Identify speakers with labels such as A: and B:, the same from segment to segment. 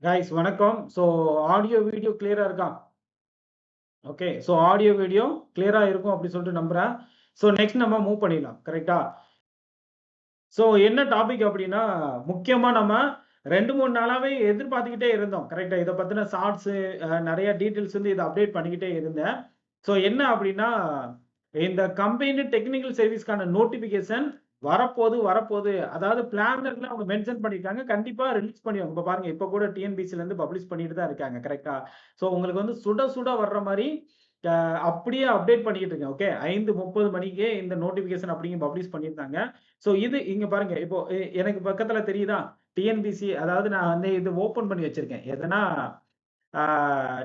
A: Guys வணக்கம். Audio, video கிளியரா இருக்கா? ஓகே. ஆடியோ, வீடியோ கிளியரா இருக்கும் அப்படி சொல்லிட்டு நம்புறேன். நெக்ஸ்ட் நம்ம மூவ் பண்ணிடலாம். கரெக்ட்டா? என்ன டாபிக் அப்படின்னா, முக்கியமா நம்ம 2, 3 நாளாவே எதிர்பார்த்துக்கிட்டே இருந்தோம். கரெக்ட்டா? இத பத்தின ஷார்ட்ஸு நெறைய டீட்டெயில்ஸ் வந்து இத அப்டேட் பண்ணிக்கிட்டே இருந்தேன். என்ன அப்படின்னா, இந்த கம்பைன்டு டெக்னிக்கல் சர்வீஸ்க்கான நோட்டிஃபிகேஷன் வரப்போது. அதாவது பிளானர்ல அவங்க மென்ஷன் பண்ணியிருக்காங்க. கண்டிப்பா ரிலீஸ் பண்ணிருவாங்க. இப்ப பாருங்க, இப்ப கூட டிஎன்பிசிலருந்து பப்ளிஷ் பண்ணிட்டு தான் இருக்காங்க. கரெக்ட்டா? உங்களுக்கு வந்து சுட சுட வர்ற மாரி அ அப்படியே அப்டேட் பண்ணிக்கிட்டு இருக்கேன். ஓகே. 5:30 மணிக்கே இந்த நோட்டிஃபிகேஷன் அப்படிங்க பப்ளிஷ் பண்ணியிருந்தாங்க. இது இங்க பாருங்க. இப்போ எனக்கு பக்கத்துல தெரியுதா? டிஎன்பிசி, அதாவது நான் வந்து இது ஓப்பன் பண்ணி வச்சிருக்கேன். எதுனா ஆ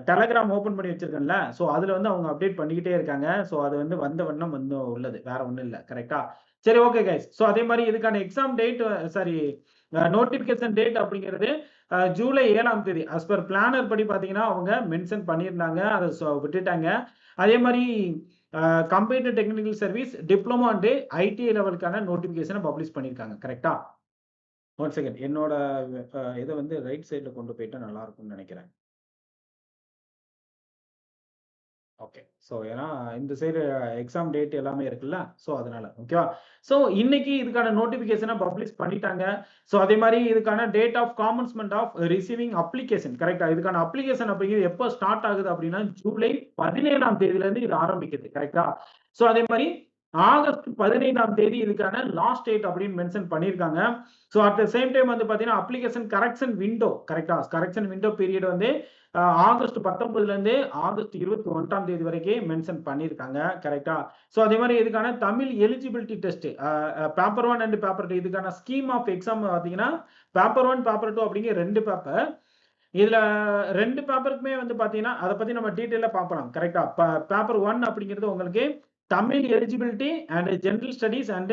A: டெலகிராம் ஓப்பன் பண்ணி வச்சிருக்கேன்ல. அதுல வந்து அவங்க அப்டேட் பண்ணிக்கிட்டே இருக்காங்க. அது வந்து வந்த வண்ணம் வந்து உள்ளது. வேற ஒண்ணும் இல்ல. கரெக்ட்டா? சரி, ஓகே கைஸ். அதே மாரி இதுக்கான exam date, sorry, notification date அப்படிங்கிறது ஜூலை 7ஆம் தேதி. அஸ் பெர் பிளானர் படி பார்த்தீங்கன்னா, அவங்க மென்ஷன் பண்ணியிருந்தாங்க. அத விட்டுட்டாங்க. அதே மாரி அ combined technical service diploma and ITI லெவலுக்கான நோட்டிஃபிகேஷன பப்ளிஷ் பண்ணியிருக்காங்க. கரெக்ட்டா? One second. என்னோட இத வந்து ரைட் சைட்ல கொண்டு போயிட்டா நல்லா இருக்கும்னு நெனைக்கிறேன். ஓகே. ஏன்னா இந்த சைடு எக்ஸாம் டேட் எல்லாமே இருக்குல்ல. அதனால. ஓகேவா? இன்னைக்கு இதுக்கான நோட்டிஃபிகேஷன பப்ளிஷ் பண்ணிட்டாங்க. அதே மாரி இதுக்கான date of commencement of receiving application. கரெக்ட்டா? இதுக்கான அப்ளிகேஷன் அப்படிங்கிறது எப்போ ஸ்டார்ட் ஆகுது அப்படின்னா, ஜூலை 17ஆம் தேதியிலிருந்து இது ஆரம்பிக்குது. கரெக்ட்டா? அதே மாரி ஆகஸ்ட் 15ஆம் தேதி இதுக்கான லாஸ்ட் டேட் அப்படின்னு மென்ஷன் பண்ணியிருக்காங்க. அட் த சேம் டைம் வந்து பார்த்தீங்கன்னா, அப்ளிகேஷன் கரெக்ஷன் விண்டோ. கரெக்ட்டா? கரெக்ஷன் விண்டோ பீரியட் வந்து ஆகஸ்ட் 19லேருந்து ஆகஸ்ட் 21ஆம் தேதி வரைக்கும் மென்ஷன் பண்ணியிருக்காங்க. கரெக்ட்டா? அதே மாரி இதுக்கான Tamil eligibility test, paper 1 and paper 2 இதுக்கான ஸ்கீம் ஆஃப் எக்ஸாம் பார்த்தீங்கன்னா, பேப்பர் 1, பேப்பர் 2 அப்படிங்கிற 2 பேப்பர். இதுல 2 பேப்பருக்குமே வந்து பார்த்தீங்கன்னா, அத பத்தி நம்ம டீட்டெயிலா பார்க்கலாம். கரெக்ட்டா? பேப்பர் 1 அப்படிங்கிறது உங்களுக்கு Tamil eligibility and general studies and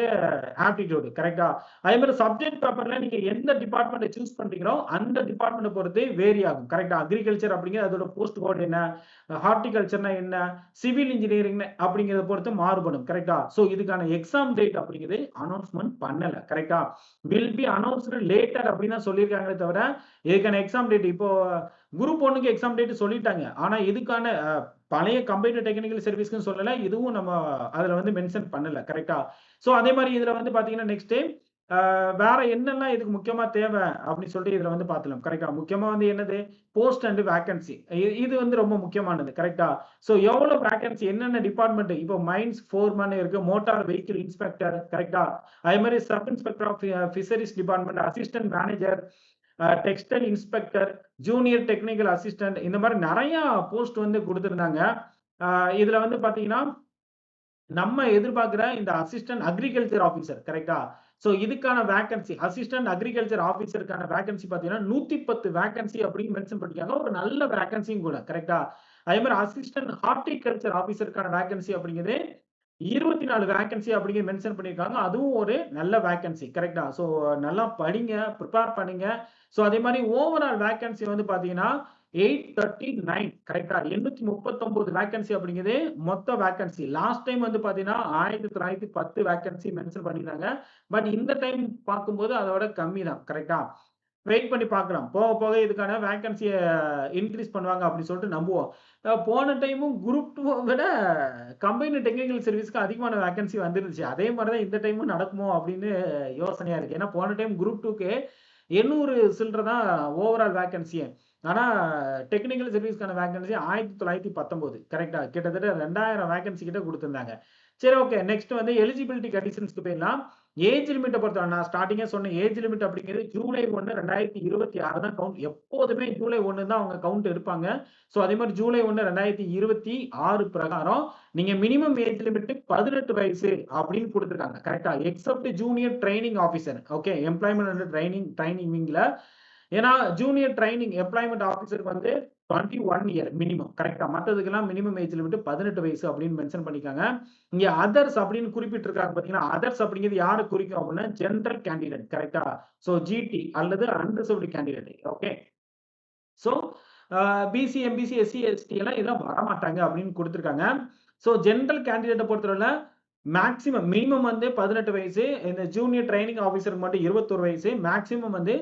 A: aptitude. கரெக்ட்டா? அதே மாரி சப்ஜெக்ட் பேப்பர்ல நீங்க எந்த டிபார்ட்மென்ட்ட சூஸ் பண்றீங்களோ, அந்த டிபார்ட்மென்ட்ட பொறுத்து வேரி ஆகும். கரெக்ட்டா? அக்ரிகல்ச்சர் அப்படிங்கிறது அதோட போஸ்ட் கோட் என்ன? ஹார்டிகல்ச்சர்னா என்ன? சிவில் இன்ஜினியரிங் அப்படிங்கிறத பொறுத்து மாறுபடும். கரெக்ட்டா? இதுக்கான எக்ஸாம் டேட் அப்படிங்கிறது அனௌன்ஸ்மென்ட் பண்ணல. கரெக்ட்டா? வில் பி அனௌன்ஸ்டு லேட்டர் அப்படின்னு தான் சொல்லியிருக்காங்களே தவிர, இதுக்கான எக்ஸாம் டேட் இப்போ குரூப் 1க்கு எக்ஸாம் டேட் சொல்லிட்டாங்க. ஆனா இதுக்கான பழைய கம்பைன்டு டெக்னிக்கல் சர்வீஸ்க்குன்னு சொல்லல. இதுவும் நம்ம அதுல வந்து மென்ஷன் பண்ணல. கரெக்ட்டா? அதே மாரி இதுல வந்து பாத்தீங்கன்னா, நெக்ஸ்ட்டு வேற என்னெல்லாம் இதுக்கு முக்கியமா தேவ அப்படின்னு சொல்லிட்டு இதுல வந்து பாத்துடலாம். கரெக்ட்டா? முக்கியமா வந்து என்னது? Post and vacancy. இது வந்து ரொம்ப முக்கியமானது. கரெக்ட்டா? எவ்வளவு வேக்கன்சி, என்னென்ன டிபார்ட்மென்ட், இப்போ மைன்ஸ் ஃபோர்மேன் இருக்கு, மோட்டார் வெஹிக்கிள் இன்ஸ்பெக்டர். கரெக்ட்டா? அதே மாரி sub inspector of fisheries department, assistant manager, textile inspector, junior technical assistant, இந்த மாரி நெறைய போஸ்ட் வந்து குடுத்திருந்தாங்க. அ இதுல வந்து பாத்தீங்கன்னா, நம்ம எதிர்பார்க்கிற இந்த அசிஸ்டன்ட் அக்ரிகல்ச்சர் ஆபிசர். கரெக்ட்டா? இதுக்கான வேக்கன்சி அசிஸ்டன்ட் அக்ரிகல்ச்சர் ஆபிசருக்கான வேக்கன்சி பார்த்தீங்கன்னா, 110 வேக்கன்சி அப்படின்னு மென்ஷன் பண்ணிருக்காங்க. ஒரு நல்ல வேக்கன்சியும் கூட. கரெக்ட்டா? அதே மாரி அசிஸ்டன்ட் ஹார்டிகல்ச்சர் ஆபிசருக்கான வேக்கன்சி அப்படிங்கிறது 24 வேக்கன்சி அப்படிங்கிறது மென்ஷன் பண்ணியிருக்காங்க. அதுவும் ஒரு நல்ல வேக்கன்சி. கரெக்ட்டா? நல்லா படிங்க, பிரிப்பேர் பண்ணுங்க. அதே மாரி ஓவரால் வேக்கன்சி வந்து பார்த்தீங்கன்னா, 839. கரெக்ட்டா? 839 வேக்கன்சி அப்படிங்கிறது மொத்த வேக்கன்சி. லாஸ்ட் டைம் வந்து பார்த்தீங்கன்னா, 1910 வேக்கன்சி மென்ஷன் பண்ணியிருந்தாங்க. பட் இந்த டைம் பார்க்கும்போது அதோட கம்மி தான். கரெக்ட்டா? வெயிட் பண்ணி பார்க்கலாம். போக போக இதுக்கான வேக்கன்சிய இன்கிரீஸ் பண்ணுவாங்க அப்படின்னு சொல்லிட்டு நம்புவோம். போன டைமும் குரூப் 2வ விட கம்பைன்டு டெக்னிக்கல் சர்வீஸ்க்கு அதிகமான வேக்கன்சி வந்துருந்துச்சு. அதே மாரி தான் இந்த டைமும் நடக்குமோ அப்படின்னு யோசனையா இருக்கு. ஏன்னா போன டைம் குரூப் 2க்கு 800 சில்ற தான் ஓவரால் வேக்கன்சியே. ஆனா டெக்னிக்கல் சர்வீஸ்க்கான வேக்கன்சி 1919. கரெக்ட்டா? கிட்டத்தட்ட 2000 வேக்கன்சி கிட்ட குடுத்திருந்தாங்க. சரி, ஓகே. நெக்ஸ்ட் வந்து எலிஜிபிலிட்டி கண்டிஷன்ஸ்க்கு போயிரலாம். ஏஜ் லிமிட்ட பொறுத்தவரை நான் ஸ்டார்ட்டிங்கே சொன்னேன். ஏஜ் லிமிட் அப்படிங்கிறது ஜூலை 1, 2026 தான் கவுண்ட். எப்போதுமே ஜூலை 1 தான் அவங்க கவுண்ட் எடுப்பாங்க. அதே மாரி ஜூலை 1, 2026 பிரகாரம் நீங்க மினிமம் ஏஜ் லிமிட் 18 வயசு அப்படின்னு குடுத்துருக்காங்க. கரெக்ட்டா? Except junior training officer. Okay. Employment and training விங்ல. ஏன்னா ஜூனியர் ட்ரெய்னிங் எம்ப்ளாய்மென்ட் ஆபிசருக்கு வந்து 21 இயர் மினிமம். கரெக்ட்டா? மத்ததுக்கெல்லாம் மினிமம் ஏஜ் லிமிட் 18 வயசு அப்படின்னு மென்ஷன் பண்ணியிருக்காங்க. இங்க அதர்ஸ் அப்படின்னு குறிப்பிட்டிருக்காங்க பார்த்தீங்களா? அதர்ஸ் அப்படிங்கிறது யார குறிக்கும் அப்படின்னா, ஜெனரல் கேண்டிடேட். கரெக்ட்டா? ஜிடி அல்லது unreserved candidate. Okay. So BC, MBC, SC, ST எல்லாம் இதெல்லாம் வரமாட்டாங்க அப்படின்னு குடுத்துருக்காங்க. ஜெனரல் கேண்டிடேட்ட பொறுத்தவரையில மினிமம் வந்து 18 வயசு. இந்த ஜூனியர் ட்ரெய்னிங் ஆஃபீசருக்கு மட்டும் 21 வயசு. மேக்ஸிமம் வந்து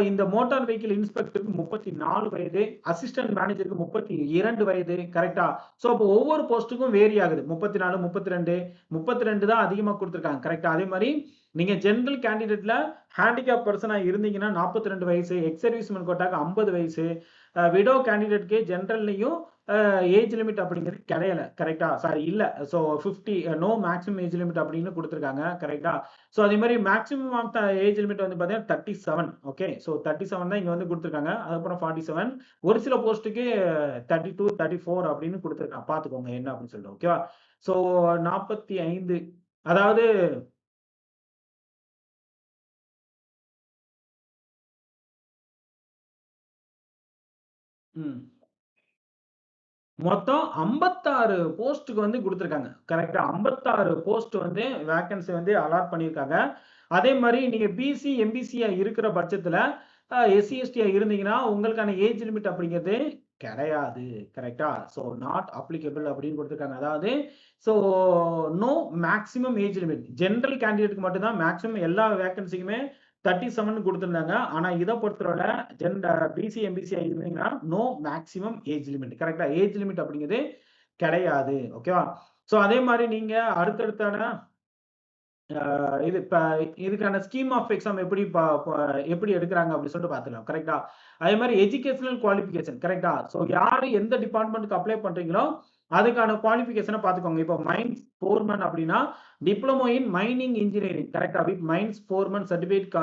A: இந்த மோட்டார் வெஹிக்கிள் இன்ஸ்பெக்டருக்கு 34 வயது. அசிஸ்டன்ட் மேனேஜருக்கு 32 வயது. கரெக்ட்டா? ஸோ, அப்போ ஒவ்வொரு போஸ்ட்டுக்கும் வேரி ஆகுது. 34, 32, 32 தான் அதிகமா குடுத்துருக்காங்க. கரெக்ட்டா? அதே மாரி நீங்க ஜெனரல் கேண்டிடேட்ல ஹேண்டிகேப் பெர்சனா இருந்தீங்கன்னா 42 வயசு. எக்ஸ் சர்வீஸ்மேன் கோட்டாக்கு 50 வயசு. விடோ கேண்டிடேட்க்கு ஜெனரல்லயும் ஏஜ் லிமிட் அப்படிங்கிறது கிடையல. கரெக்ட்டா? சாரி இல்ல. So 50 no maximum age limit அப்படின்னு குடுத்துருக்காங்க. கரெக்ட்டா? ஸோ அதே மாரி maximum of the age limit வந்து பார்த்தீங்கன்னா 37. ஓகே. ஸோ 37 தான் இங்க வந்து குடுத்துருக்காங்க. அதுக்கப்புறம் 47. ஒரு சில போஸ்ட்டுக்கு 32, 34 அப்படின்னு குடுத்துருக்காங்க. பார்த்துக்கோங்க என்ன அப்படின்னு சொல்லிட்டு. ஓகேவா? ஸோ 45 அதாவது ம். மொத்தம் 56 போஸ்ட்டுக்கு வந்து குடுத்துருக்காங்க. கரெக்ட்டா? 56 போஸ்ட் வந்து வேக்கன்சி வந்து அலாட் பண்ணியிருக்காங்க. அதே மாரி நீங்க பிசி, எம்பிசியா இருக்கிற பட்சத்துல, எஸ்சி, எஸ்டியா இருந்தீங்கன்னா, உங்களுக்கான ஏஜ் லிமிட் அப்படிங்கிறது கிடையாது. கரெக்ட்டா? ஸோ நாட் அப்ளிகபிள் அப்படின்னு குடுத்துருக்காங்க. அதாவது so no maximum age limit. General கேண்டிடேட்க்கு மட்டும் தான் மேக்ஸிமம் எல்லா வேக்கன்சிக்குமே 37 குடுத்திருந்தாங்க. ஆனா இத பொறுத்தவர பிசி, எம்பிசியா இருந்தீங்கன்னா, நோ மேக்ஸிமம் ஏஜ் லிமிட். கரெக்ட்டா? ஏஜ் லிமிட் அப்படிங்கிறது கிடையாது. ஓகேவா? ஸோ அதே மாரி நீங்க அடுத்தடுத்தான ஆ இது இப்ப இதுக்கான ஸ்கீம் ஆஃப் எக்ஸாம் எப்படி எப்படி எடுக்குறாங்க அப்படின்னு சொல்லிட்டு பார்த்துக்கலாம். கரெக்ட்டா? அதே மாரி எஜுகேஷனல் குவாலிஃபிகேஷன் கரெக்ட்டா? ஸோ யாரு எந்த டிபார்ட்மென்ட்க்கு அப்ளை பண்றீங்களோ, அதுக்கான குவாலிஃபிகேஷன பார்த்துக்கோங்க. இப்போ மைன்ஸ் ஃபோர்மன் அப்படின்னா, டிப்ளமோ இன் மைனிங் இன்ஜினியரிங் கரெக்ட்டா? வித் மைன்ஸ் ஃபோர்மன் சர்டிஃபிகேட்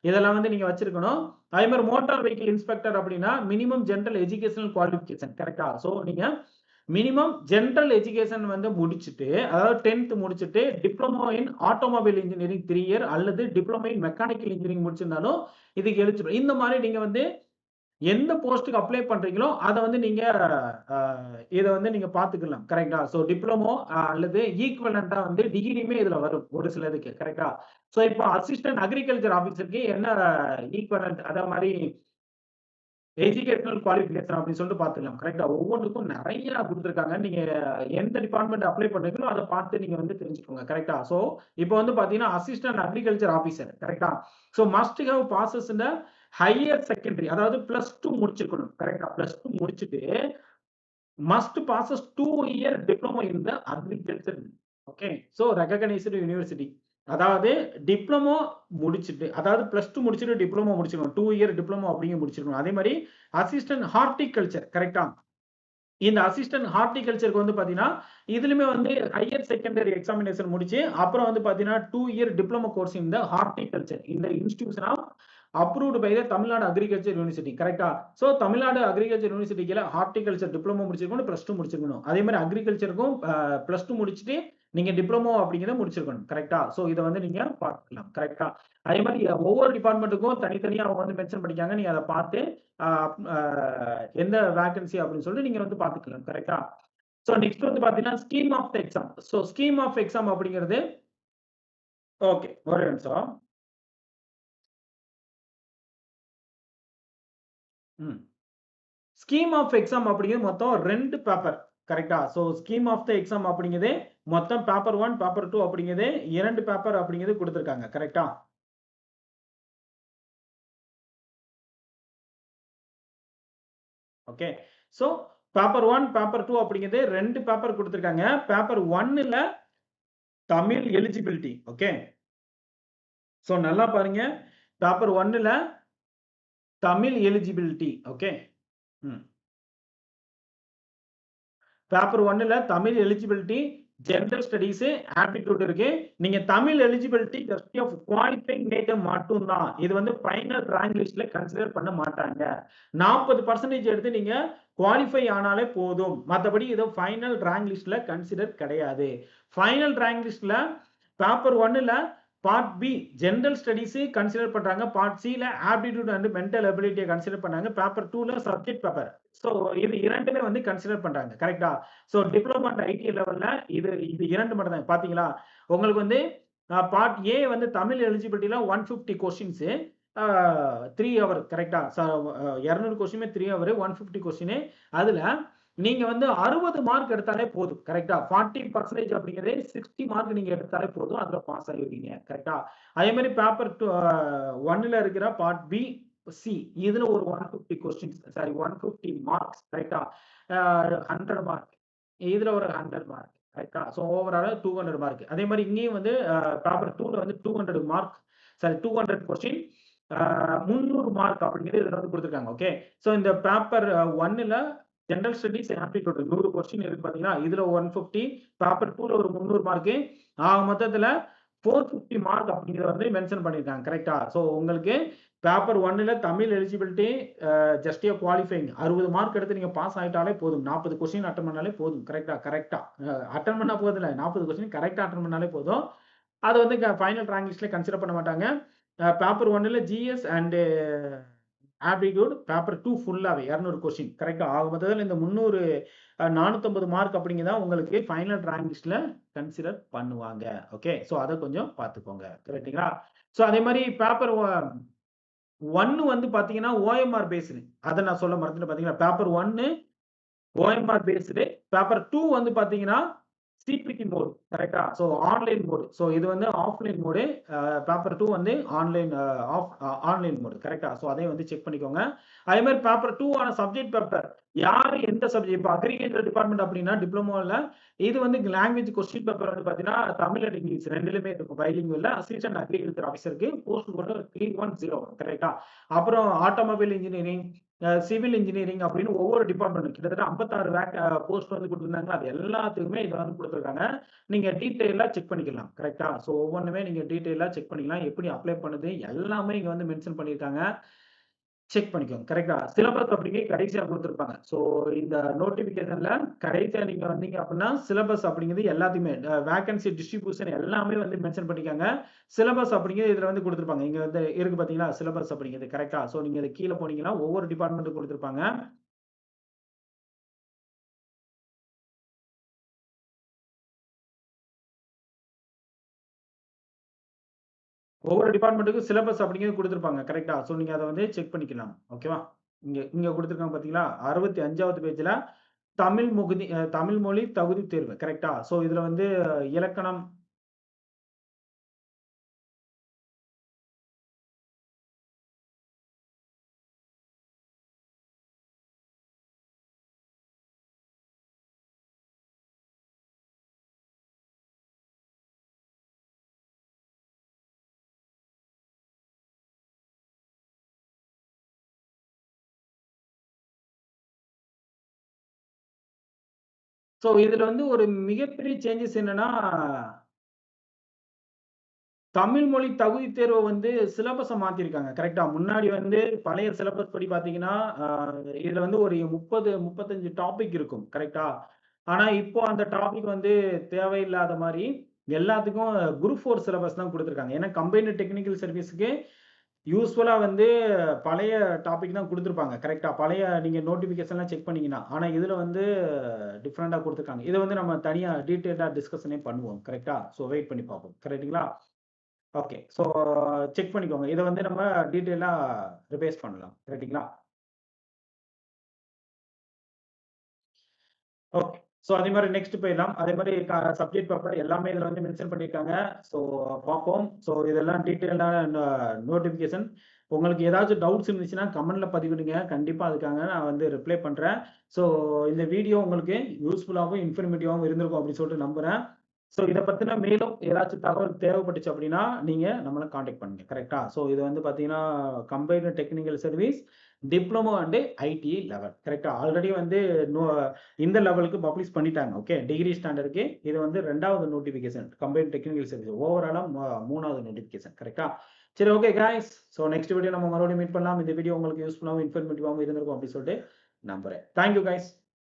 A: இதெல்லாம் வந்து நீங்க வச்சிருக்கணும். அதே மாரி மோட்டார் வெஹிக்கிள் இன்ஸ்பெக்டர் அப்படின்னா, மினிமம் ஜெனரல் எஜுகேஷனல் குவாலிஃபிகேஷன் கரெக்ட்டா? ஸோ நீங்க மினிமம் ஜெனரல் எஜுகேஷன் வந்து முடிச்சுட்டு, அதாவது 10th முடிச்சுட்டு, diploma in automobile engineering 3 year அல்லது டிப்ளமோ இன் மெக்கானிக்கல் இன்ஜினியரிங் முடிச்சிருந்தாலும் இதுக்கு எலிஜிபிள். இந்த மாரி நீங்க வந்து எந்த போஸ்ட்க்கு அப்ளை பண்றீங்களோ, அத வந்து நீங்க அ இத வந்து நீங்க பார்த்துக்கலாம். கரெக்ட்டா? ஸோ டிப்ளமோ அல்லது ஈக்வலன்ட்டா வந்து டிகிரியுமே இதுல வரும். ஒரு சிலதுக்கு. கரெக்ட்டா? ஸோ இப்போ அசிஸ்டன்ட் அக்ரிகல்ச்சர் ஆஃபீசருக்கு என்ன ஈக்வலன்ட் அத மாரி எஜுகேஷனல் குவாலிஃபிகேஷன் அப்படின்னு சொல்லிட்டு பார்த்துக்கலாம். கரெக்ட்டா? ஒவ்வொன்னுக்கும் நெறைய குடுத்துருக்காங்க. நீங்க எந்த டிபார்ட்மெண்ட் அப்ளை பண்றீங்களோ, அத பார்த்து நீங்க வந்து தெரிஞ்சுக்கோங்க. கரெக்ட்டா? ஸோ, இப்ப வந்து பார்த்தீங்கன்னா, அசிஸ்டன்ட் அக்ரிகல்ச்சர் ஆஃபீசர். கரெக்ட்டா? So, must have bosses in the higher secondary அதாவது +2 முடிச்சிருக்கணும். கரெக்ட்டா? +2 முடிச்சுட்டு must bosses 2 year diploma in the agriculture. Okay. So, recognised university. அதாவது டிப்ளமோ முடிச்சுட்டு, அதாவது +2 முடிச்சுட்டு டிப்ளமோ முடிச்சிருக்கணும். 2 இயர் டிப்ளமோ அப்படிங்க முடிச்சிருக்கணும். அதே மாரி அசிஸ்டன்ட் ஹார்ட்டிகல்ச்சர் கரெக்ட்டா? இந்த அசிஸ்டன்ட் ஹார்ட்டிகல்ச்சர்க்கு வந்து பார்த்தீங்கன்னா, இதுலயுமே வந்து ஹையர் செகண்டரி எக்ஸாமினேஷன் முடிச்சு, அப்புறம் வந்து பார்த்தீங்கன்னா, 2 year diploma course in the horticulture. இந்த institution of approved by the Tamil Nadu agriculture university. கரெக்ட்டா? ஸோ தமிழ்நாடு அக்ரிகல்ச்சர் யூனிவர்சிட்டி கீழ ஹார்ட்டிகல்ச்சர் டிப்ளமோ முடிச்சிருக்கணும், +2 முடிச்சிருக்கணும். அதே மாரி அக்ரிகல்ச்சருக்கும் +2 முடிச்சுட்டு நீங்க டிப்ளமோ அப்படிங்கிறத முடிச்சிருக்கணும். கரெக்ட்டா? ஸோ இத வந்து நீங்க பார்த்துக்கலாம். கரெக்ட்டா? அதே மாரி ஒவ்வொரு டிபார்ட்மென்ட்க்கும் தனித்தனியா அவங்க வந்து மென்ஷன் பண்ணிருக்காங்க. நீங்க அத பார்த்து அ அ எந்த வேக்கன்சி அப்படின்னு சொல்லிட்டு நீங்க வந்து பார்த்துக்கலாம். கரெக்ட்டா? ஸோ நெக்ஸ்ட் வந்து பார்த்தீங்கன்னா, scheme of the exam. So scheme of exam அப்படிங்கிறது ஓகே. ஒரே நிமிஷம். ம். ஸ்கீம் ஆஃப் எக்ஸாம் அப்படிங்கிறது மொத்தம் 2 பேப்பர். கரெக்ட்டா? So scheme of the exam அப்படிங்கிறது மொத்தம் பேப்பர் 1, பேப்பர் 2 அப்படிங்கிறது 2 பேப்பர் அப்படிங்கிறது குடுத்துருக்காங்க. கரெக்ட்டா? ஓகே. ஸோ பேப்பர் 1, பேப்பர் 2 அப்படிங்கிறது 2 பேப்பர் குடுத்துருக்காங்க. பேப்பர் 1ல தமிழ் எலிஜிபிலிட்டி. ஓகே. ஸோ நல்லா பாருங்க. பேப்பர் 1ல தமிழ் எலிஜிபிலிட்டி. ஓகே. ம். பேப்பர் 1ல Tamil eligibility, general studies, aptitude இருக்கு. நீங்க Tamil eligibility just of qualifying data மட்டும் தான். இது வந்து ஃபைனல் ரேங்க் லிஸ்ட்ல கன்சிடர் பண்ண மாட்டாங்க. 40% எடுத்து நீங்க குவாலிஃபை ஆனாலே போதும். மத்தபடி இது ஃபைனல் ரேங்க் லிஸ்ட்ல கன்சிடர் கிடையாது. ஃபைனல் ரேங்க் லிஸ்ட்ல பேப்பர் 1ல part B general studies consider பண்றாங்க. பார்ட் சில ஆப்டிட்யூட் அண்ட் மென்டல் எபிலிட்டிய கன்சிடர் பண்ணாங்க. பேப்பர் 2ல சப்ஜெக்ட் பேப்பர். சோ இது 2மே வந்து கன்சிடர் பண்றாங்க. கரெக்ட்டா? சோ டிப்ளோமா அண்ட் ஐடி லெவல்ல இது இது 2 மட்டும் தான். பாத்தீங்களா? உங்களுக்கு வந்து பார்ட் ஏ வந்து தமிழ் எலிஜிபிலிட்டில 150 கொஸ்டின்ஸ் 3 ஹவர் கரெக்ட்டா? 200 கொஸ்டின் 3 ஹவர் 150 கொஸ்டின் அதுல நீங்க வந்து 60 மார்க் எடுத்தாலே போதும். கரெக்ட்டா? 40% அப்படிங்கிறது 60 மார்க் நீங்க எடுத்தாலே போதும். அதுல பாஸ் ஆகிருவீங்க. கரெக்ட்டா? அதே மாரி பேப்பர் 1ல இருக்கிற பார்ட் பி, சி இதுல ஒரு 150 கொஸ்டின்ஸ் சாரி 150 மார்க்ஸ் கரெக்ட்டா? 100 மார்க். இதுல ஒரு 100 மார்க். கரெக்ட்டா? ஸோ ஓவராலா 200 மார்க். அதே மாரி இங்கேயும் வந்து பேப்பர் 2ல வந்து 200 மார்க் சாரி 200 கொஸ்டின் 300 மார்க் அப்படிங்கிறது இதுல வந்து குடுத்துருக்காங்க. ஓகே. ஸோ இந்த பேப்பர் 1ல ஜெனரல் ஸ்டடீஸ் ஆப்டிட்யூட் 100 கொஸ்டின் இருக்கு பாத்தீங்களா? இதுல 150 பேப்பர் 2ல ஒரு 300 மார்க். மொத்தத்துல 450 மார்க் அப்படிங்கிறத வந்து மென்ஷன் பண்ணியிருக்காங்க. கரெக்ட்டா? ஸோ உங்களுக்கு பேப்பர் 1ல Tamil eligibility just a qualifying 60 mark எடுத்து நீங்க பாஸ் ஆயிட்டாலே போதும். 40 கொஸ்டின் அட்டெண்ட் பண்ணாலே போதும். கரெக்ட்டா? கரெக்ட்டா. அட்டெண்ட் பண்ணா போதும் இல்ல. 40 கொஸ்டின் கரெக்ட்டா அட்டெண்ட் பண்ணாலே போதும். அது வந்து ஃபைனல் ரேங்க் லிஸ்ட்ல கன்சிடர் பண்ண மாட்டாங்க. பேப்பர் 1ல ஜிஎஸ் அண்ட் ஆப்டிட்யூட் பேப்பர் 2 ஃபுல்லாவே 200 கொஸ்டின் கரெக்ட்டா? ஆக மொத்தத்துல இந்த 300 450 மார்க் அப்படிங்கிறத உங்களுக்கு ஃபைனல் ரேங்க் லிஸ்ட்ல கன்சிடர் பண்ணுவாங்க. ஓகே. ஸோ அத கொஞ்சம் பார்த்துக்கோங்க. கரெக்ட்டுங்களா? ஸோ அதே மாரி பேப்பர் 1 வந்து பார்த்தீங்கன்னா, ஓஎம்ஆர் பேஸ்டு. அத நான் சொல்ல மறந்துட்டேன் பார்த்தீங்களா? Paper 1 OMR based. பேப்பர் 2 வந்து பார்த்தீங்கன்னா, சிபிடி மோட் கரெக்ட்டா? So online mode. ஸோ இது வந்து ஆஃப்லைன் மோடு. பேப்பர் 2 வந்து ஆன்லைன் ஆன்லைன் மோட் கரெக்ட்டா? ஸோ அதையும் வந்து செக் பண்ணிக்கோங்க. அதே மாரி பேப்பர் 2 ஆன சப்ஜெக்ட் பேப்பர் யாரு எந்த சப்ஜெக்ட் இப்ப அக்ரிகல்ச்சர் டிபார்ட்மெண்ட் அப்படின்னா டிப்ளமோல இது வந்து லாங்குவேஜ் கொஸ்டின் பேப்பர் வந்து பார்த்தீங்கன்னா, தமிழ் அண்ட் இங்கிலீஷ் 2லயுமே இருக்கும். பைலிங்குவல்ல அசிஸ்டன்ட் அக்ரிகல்ச்சர் ஆஃபீசருக்கு போஸ்ட் கோடு 3101 கரெக்ட்டா? அப்புறம் ஆட்டோமொபைல் இன்ஜினியரிங், சிவில் இன்ஜினியரிங் அப்படின்னு ஒவ்வொரு டிபார்ட்மெண்ட் கிட்டத்தட்ட 56 போஸ்ட் வந்து குடுத்திருந்தாங்க. அது எல்லாத்துக்குமே இத வந்து குடுத்துருக்காங்க. நீங்க டீட்டெயிலா செக் பண்ணிக்கலாம். கரெக்ட்டா? ஸோ ஒவ்வொன்னுமே நீங்க டீட்டெயிலா செக் பண்ணிக்கலாம். எப்படி அப்ளை பண்ணுது எல்லாமே இங்க வந்து மென்ஷன் பண்ணியிருக்காங்க. செக் பண்ணிக்கோங்க. கரெக்ட்டா? சிலபஸ் அப்படிங்கிறது கடைசியா குடுத்திருப்பாங்க. ஸோ இந்த நோட்டிஃபிகேஷன்ல கடைசியா நீங்க வந்தீங்க அப்படின்னா, சிலபஸ் அப்படிங்கிறது எல்லாத்தையுமே வேக்கன்சி டிஸ்ட்ரிபியூஷன் எல்லாமே வந்து மென்ஷன் பண்ணியிருக்காங்க. சிலபஸ் அப்படிங்கிறது இதுல வந்து குடுத்திருப்பாங்க. இங்க வந்து இருக்கு பார்த்தீங்களா? சிலபஸ் அப்படிங்கிறது கரெக்ட்டா? ஸோ நீங்க இது கீழ போனீங்கன்னா ஒவ்வொரு டிபார்ட்மென்ட்க்கு குடுத்திருப்பாங்க. ஒவ்வொரு டிபார்ட்மென்ட்க்கும் சிலபஸ் அப்படிங்கிறது குடுத்திருப்பாங்க. கரெக்ட்டா? ஸோ நீங்க அத வந்து செக் பண்ணிக்கலாம். ஓகேவா? இங்க இங்க குடுத்திருக்காங்க பார்த்தீங்களா? 65வது பேஜ்ல தமிழ் மொழி தகுதி தேர்வு. கரெக்ட்டா? ஸோ இதுல வந்து இலக்கணம் ஸோ இதுல வந்து ஒரு மிகப்பெரிய சேஞ்சஸ் என்னன்னா, தமிழ் மொழி தகுதி தேர்வ வந்து சிலபஸ மாத்திருக்காங்க. கரெக்ட்டா? முன்னாடி வந்து பழைய சிலபஸ் படி பார்த்தீங்கன்னா, அ இதுல வந்து ஒரு 30, 35 டாபிக் இருக்கும். கரெக்ட்டா? ஆனா இப்போ அந்த டாபிக் வந்து தேவையில்லாத மாரி எல்லாத்துக்கும் குரூப் 4 சிலபஸ் தான் குடுத்துருக்காங்க. ஏன்னா கம்பைன்டு டெக்னிக்கல் சர்வீஸ்க்கு யூசுவலா வந்து பழைய டாபிக் தான் குடுத்துருப்பாங்க. கரெக்ட்டா? பழைய நீங்க நோட்டிஃபிகேஷன்லாம் செக் பண்ணீங்கன்னா. ஆனா இதுல வந்து டிஃபரெண்ட்டா குடுத்துருக்காங்க. இத வந்து நம்ம தனியா டீட்டெயில்டா டிஸ்கஷனே பண்ணுவோம். கரெக்ட்டா? ஸோ வெயிட் பண்ணி பார்ப்போம். கரெக்ட்டுங்களா? ஓகே. ஸோ செக் பண்ணிக்கோங்க. இத வந்து நம்ம டீட்டெயிலா ரிவைஸ் பண்ணலாம். கரெக்ட்டுங்களா? ஓகே. ஸோ அதே மாரி நெக்ஸ்ட் போயிடலாம். அதே மாரி சப்ஜெக்ட் பேப்பர் எல்லாமே இதுல வந்து மென்ஷன் பண்ணியிருக்காங்க. ஸோ பார்ப்போம். ஸோ இதெல்லாம் டீட்டெயில்டான நோட்டிஃபிகேஷன். உங்களுக்கு ஏதாச்சும் டவுட்ஸ் இருந்துச்சுன்னா கமெண்ட்ல பதிவிடுங்க. கண்டிப்பா அதுக்காக நான் வந்து ரிப்ளை பண்றேன். ஸோ இந்த வீடியோ உங்களுக்கு யூஸ்ஃபுல்லாவும், இன்ஃபர்மேட்டிவாவும் இருந்திருக்கும் அப்படின்னு சொல்லிட்டு நம்புறேன். ஸோ இத பத்தின மேலும் ஏதாச்சும் தகவல் தேவைப்பட்டுச்சு அப்படின்னா, நீங்க நம்மள கான்டாக்ட் பண்ணுங்க. கரெக்ட்டா? ஸோ இது வந்து பார்த்தீங்கன்னா, combined technical service, diploma and ITI level. கரெக்ட்டா? ஆல்ரெடி வந்து நோ இந்த லெவலுக்கு பப்ளிஷ் பண்ணிட்டாங்க. ஓகே. டிகிரி ஸ்டாண்டர்ட்க்கு இது வந்து 2வது நோட்டிஃபிகேஷன். Combined technical service. ஓவராலா 3வது நோட்டிஃபிகேஷன். கரெக்ட்டா? சரி okay guys. So next video நம்ம மறுபடியும் மீட் பண்ணலாம். இந்த வீடியோ உங்களுக்கு யூஸ்ஃபுல்லாவும், இன்ஃபர்மேட்டிவாவும் இருந்திருக்கும் அப்படின்னு சொல்லிட்டு நம்புறேன். Thank you guys.